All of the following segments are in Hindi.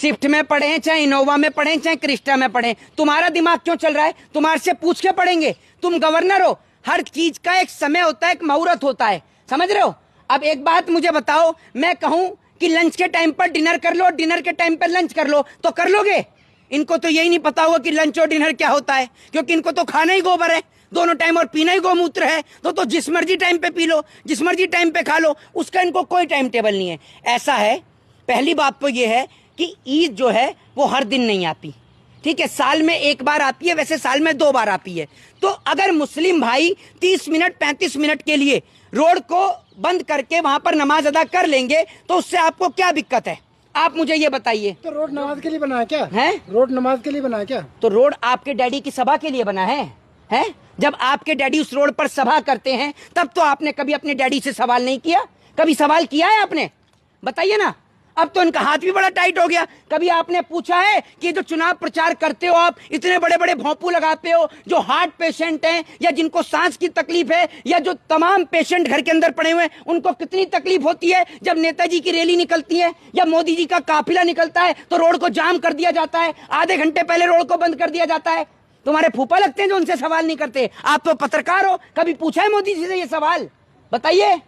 स्विफ्ट में पढ़े, चाहे इनोवा में पढ़े, चाहे क्रिस्टा में पढ़े, तुम्हारा दिमाग क्यों चल रहा है? तुम्हारे से पूछ के पढ़ेंगे। तुम गवर्नर हो, हर चीज का एक समय होता है, एक मुहूर्त होता है, समझ रहे हो? अब एक बात मुझे बताओ, मैं कहूं कि लंच के टाइम पर डिनर कर लो, डिनर के टाइम पर लंच कर लो, तो कर लोगे? इनको तो यही नहीं पता होगा कि लंच और डिनर क्या होता है, क्योंकि इनको तो खाना ही गोबर है दोनों टाइम और पीना ही गोमूत्र है। तो जिस मर्जी टाइम पे पी लो, जिस मर्जी टाइम पे खा लो, उसका इनको कोई टाइम टेबल नहीं है। ऐसा है, पहली बात तो ये है कि ईद जो है वो हर दिन नहीं आती, ठीक है, साल में एक बार आती है, वैसे साल में 2 बार आती है। तो अगर मुस्लिम भाई 30 मिनट 35 मिनट के लिए रोड को बंद करके वहां पर नमाज अदा कर लेंगे तो उससे आपको क्या दिक्कत है? आप मुझे ये बताइए। तो रोड नमाज के लिए बना है क्या? है रोड नमाज के लिए बना है क्या? तो रोड आपके डैडी की सभा के लिए बना है? जब आपके डैडी उस रोड पर सभा करते हैं तब तो आपने कभी अपने डैडी से सवाल नहीं किया? कभी सवाल किया है आपने? बताइए ना। अब तो इनका हाथ भी बड़ा टाइट हो गया। कभी आपने पूछा है कि जो चुनाव प्रचार करते हो आप, इतने बड़े बड़े भोंपू लगाते हो, जो हार्ट पेशेंट हैं या जिनको सांस की तकलीफ है या जो तमाम पेशेंट घर के अंदर पड़े हुए हैं, उनको कितनी तकलीफ होती है जब नेताजी की रैली निकलती है या मोदी जी का काफिला निकलता है तो रोड को जाम कर दिया जाता है, आधे घंटे पहले रोड को बंद कर दिया जाता है। तुम्हारे फूफा लगते हैं जो उनसे सवाल नहीं करते। आप तो पत्रकार हो, कभी पूछा है मोदी जी से ये सवाल? बताइए,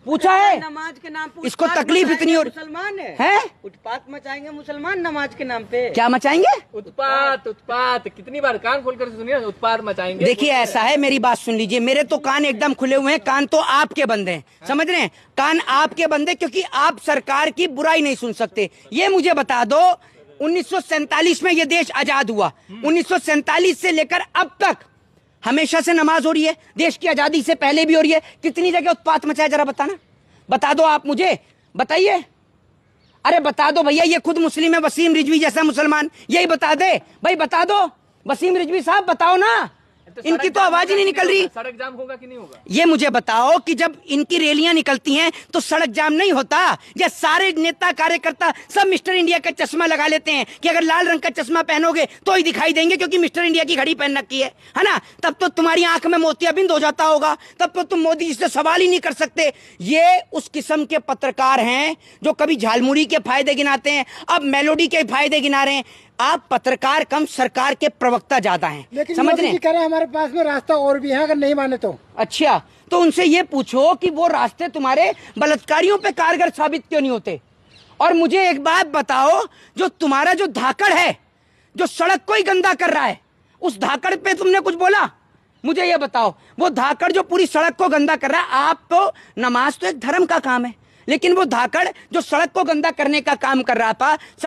पूछा है? नमाज के नाम पे इसको तकलीफ इतनी और मुसलमान है उत्पात मचाएंगे मुसलमान नमाज के नाम पे। क्या मचाएंगे? उत्पात उत्पात। कितनी बार कान खोलकर सुनिए, उत्पात मचाएंगे। देखिए ऐसा है, मेरी बात सुन लीजिए, मेरे तो कान एकदम खुले हुए हैं, कान तो आपके बंद हैं, समझ रहे हैं? कान आपके बंद हैं क्योंकि आप सरकार की बुराई नहीं सुन सकते। ये मुझे बता दो, 1947 में ये देश आजाद हुआ, 1947 से लेकर अब तक हमेशा से नमाज हो रही है, देश की आजादी से पहले भी हो रही है। कितनी जगह उत्पात मचाया, जरा बताना, बता दो आप मुझे, बताइए। अरे बता दो भैया, ये खुद मुस्लिम है, वसीम रिजवी जैसा मुसलमान, यही बता दे भाई, बता दो वसीम रिजवी साहब, बताओ ना। इनकी तो आवाज ही नहीं निकल रही। सड़क जाम होगा कि नहीं होगा? ये मुझे बताओ कि जब इनकी रैलियां निकलती हैं तो सड़क जाम नहीं होता? या सारे नेता कार्यकर्ता सब मिस्टर इंडिया का चश्मा लगा लेते हैं कि अगर लाल रंग का चश्मा पहनोगे तो ही दिखाई देंगे क्योंकि मिस्टर इंडिया की घड़ी पहन रखी है ना? तब तो तुम्हारी आंख में मोतियाबिंद हो जाता होगा, तब तो तुम मोदी जी से सवाल ही नहीं कर सकते। ये उस किस्म के पत्रकार हैं जो कभी झालमुड़ी के फायदे गिनाते हैं, अब मेलोडी के फायदे गिना रहे हैं। आप पत्रकार कम, सरकार के प्रवक्ता ज्यादा हैं, लेकिन समझ रहे हैं? कह रहे हैं हमारे पास में रास्ता और भी है, अगर नहीं माने तो। अच्छा, तो उनसे ये पूछो कि वो रास्ते तुम्हारे बलात्कारियों पे कारगर साबित क्यों नहीं होते? और मुझे एक बात बताओ, जो तुम्हारा जो धाकड़ है, जो सड़क को ही गंदा कर रहा है, उस धाकड़ पे तुमने कुछ बोला? मुझे ये बताओ, वो धाकड़ जो पूरी सड़क को गंदा कर रहा है, आप तो, नमाज तो एक धर्म का काम है, लेकिन वो धाकड़ जो सड़क को गंदा करने का काम कर रहा था,